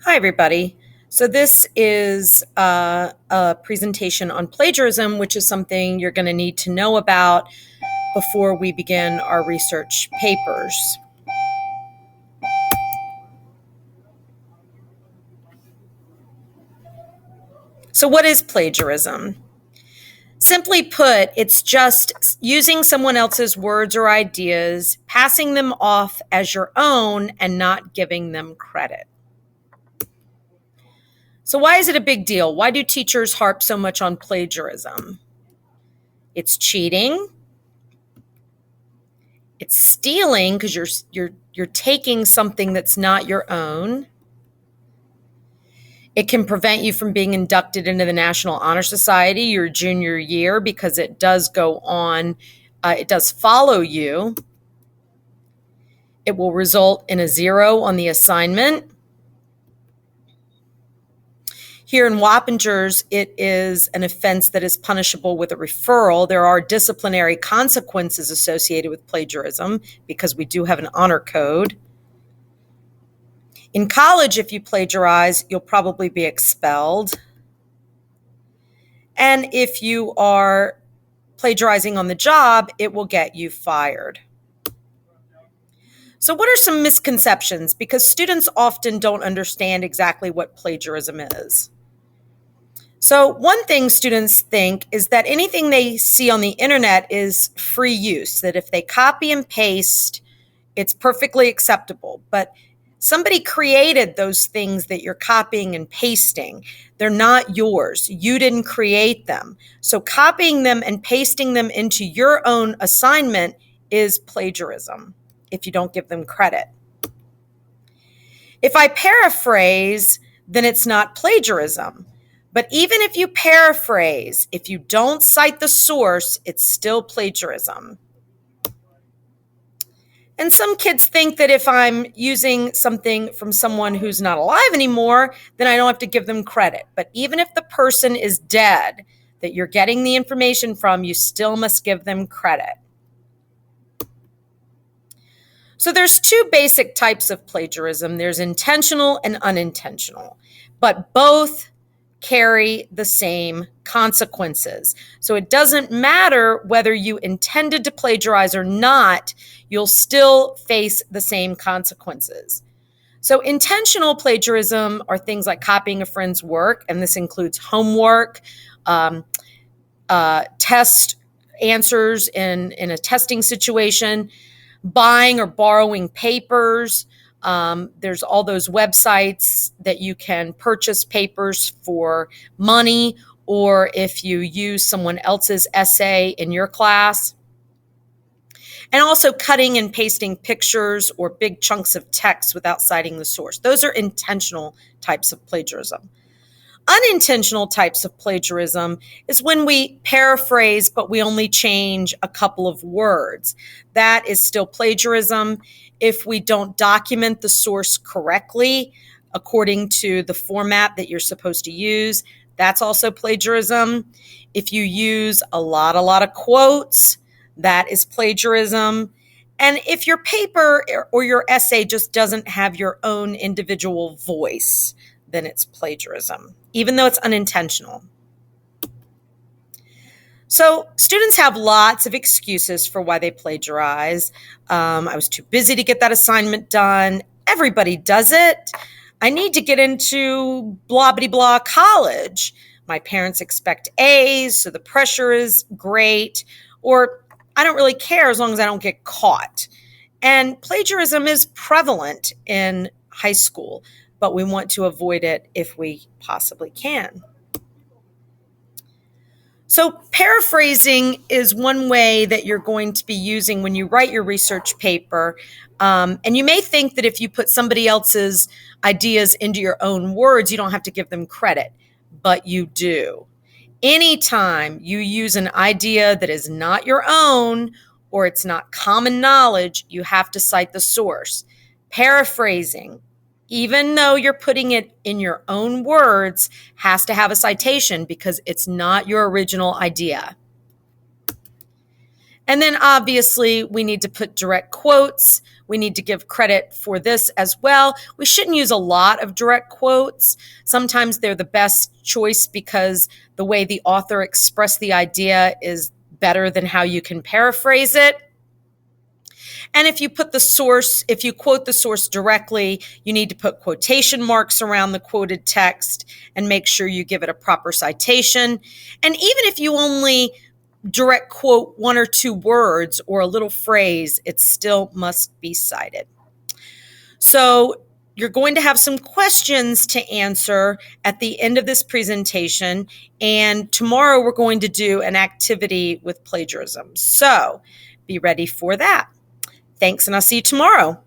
Hi, everybody. So, this is a presentation on plagiarism, which is something you're going to need to know about before we begin our research papers. So, what is plagiarism? Simply put, it's just using someone else's words or ideas, passing them off as your own, and not giving them credit. So, why is it a big deal? Why do teachers harp so much on plagiarism? It's cheating. It's stealing because you're taking something that's not your own. It can prevent you from being inducted into the National Honor Society your junior year because it does go on. It does follow you. It will result in a 0 on the assignment. Here in Wappingers, it is an offense that is punishable with a referral. There are disciplinary consequences associated with plagiarism because we do have an honor code. In college, if you plagiarize, you'll probably be expelled. And if you are plagiarizing on the job, it will get you fired. So, what are some misconceptions? Because students often don't understand exactly what plagiarism is. So, one thing students think is that anything they see on the internet is free use, that if they copy and paste, it's perfectly acceptable. But somebody created those things that you're copying and pasting. They're not yours. You didn't create them. So copying them and pasting them into your own assignment is plagiarism if you don't give them credit. If I paraphrase, then it's not plagiarism. But even if you paraphrase, if you don't cite the source, it's still plagiarism. And some kids think that if I'm using something from someone who's not alive anymore, then I don't have to give them credit. But even if the person is dead that you're getting the information from, you still must give them credit. So there's two basic types of plagiarism. There's intentional and unintentional, but both carry the same consequences. So it doesn't matter whether you intended to plagiarize or not, you'll still face the same consequences. So intentional plagiarism are things like copying a friend's work, and this includes homework, test answers in a testing situation, buying or borrowing papers. There's all those websites that you can purchase papers for money, or if you use someone else's essay in your class. And also cutting and pasting pictures or big chunks of text without citing the source. Those are intentional types of plagiarism. Unintentional types of plagiarism is when we paraphrase, but we only change a couple of words. That is still plagiarism. If we don't document the source correctly, according to the format that you're supposed to use, that's also plagiarism. If you use a lot of quotes, that is plagiarism. And if your paper or your essay just doesn't have your own individual voice, then it's plagiarism, even though it's unintentional. So students have lots of excuses for why they plagiarize. I was too busy to get that assignment done. Everybody does it. I need to get into blah, blah, blah college. My parents expect A's, so the pressure is great. Or I don't really care as long as I don't get caught. And plagiarism is prevalent in high school, but we want to avoid it if we possibly can. So paraphrasing is one way that you're going to be using when you write your research paper. And you may think that if you put somebody else's ideas into your own words, you don't have to give them credit, but you do. Anytime you use an idea that is not your own or it's not common knowledge, you have to cite the source. Paraphrasing, even though you're putting it in your own words, has to have a citation because it's not your original idea. And then obviously we need to put direct quotes. We need to give credit for this as well. We shouldn't use a lot of direct quotes. Sometimes they're the best choice because the way the author expressed the idea is better than how you can paraphrase it. And if you put the source, if you quote the source directly, you need to put quotation marks around the quoted text and make sure you give it a proper citation. And even if you only direct quote one or two words or a little phrase, it still must be cited. So you're going to have some questions to answer at the end of this presentation, and tomorrow we're going to do an activity with plagiarism. So be ready for that. Thanks, and I'll see you tomorrow.